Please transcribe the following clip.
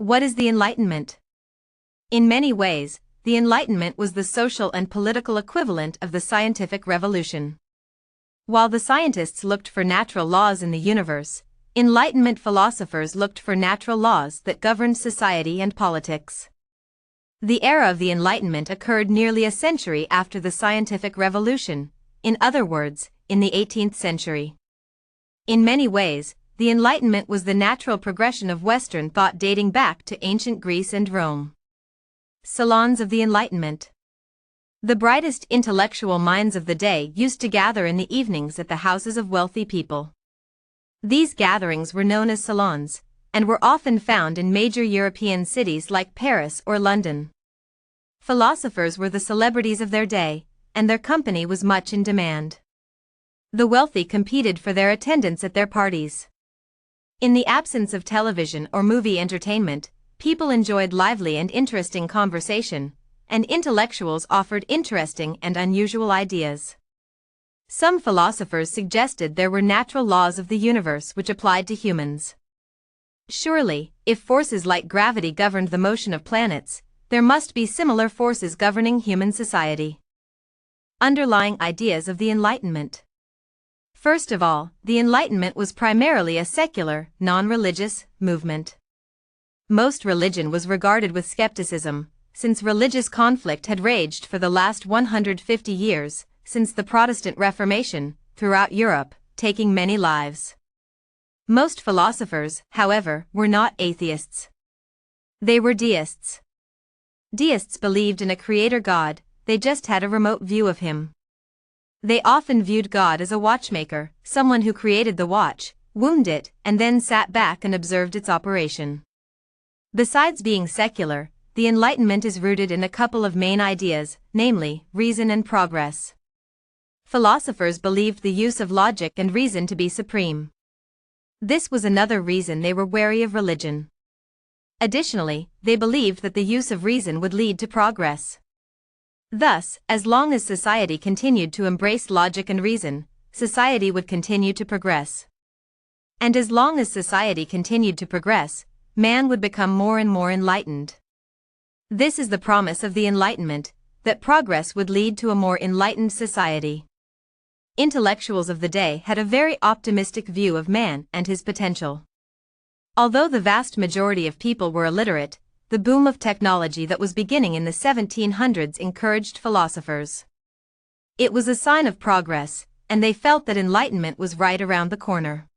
What is the Enlightenment? In many ways, the Enlightenment was the social and political equivalent of the scientific revolution. While the scientists looked for natural laws in the universe, Enlightenment philosophers looked for natural laws that governed society and politics. The era of the Enlightenment occurred nearly a century after the scientific revolution, in other words, in the 18th century. In many ways, the Enlightenment was the natural progression of Western thought dating back to ancient Greece and Rome. Salons of the Enlightenment. The brightest intellectual minds of the day used to gather in the evenings at the houses of wealthy people. These gatherings were known as salons, and were often found in major European cities like Paris or London. Philosophers were the celebrities of their day, and their company was much in demand. The wealthy competed for their attendance at their parties. In the absence of television or movie entertainment, people enjoyed lively and interesting conversation, and intellectuals offered interesting and unusual ideas. Some philosophers suggested there were natural laws of the universe which applied to humans. Surely, if forces like gravity governed the motion of planets, there must be similar forces governing human society. Underlying ideas of the Enlightenment. First of all, the Enlightenment was primarily a secular, non-religious movement. Most religion was regarded with skepticism, since religious conflict had raged for the last 150 years, since the Protestant Reformation, throughout Europe, taking many lives. Most philosophers, however, were not atheists. They were deists. Deists believed in a creator God, they just had a remote view of him. They often viewed God as a watchmaker, someone who created the watch, wound it, and then sat back and observed its operation. Besides being secular, the Enlightenment is rooted in a couple of main ideas, namely, reason and progress. Philosophers believed the use of logic and reason to be supreme. This was another reason they were wary of religion. Additionally, they believed that the use of reason would lead to progress. Thus, as long as society continued to embrace logic and reason, society would continue to progress. And as long as society continued to progress, man would become more and more enlightened. This is the promise of the Enlightenment, that progress would lead to a more enlightened society. Intellectuals of the day had a very optimistic view of man and his potential. Although the vast majority of people were illiterate, the boom of technology that was beginning in the 1700s encouraged philosophers. It was a sign of progress, and they felt that enlightenment was right around the corner.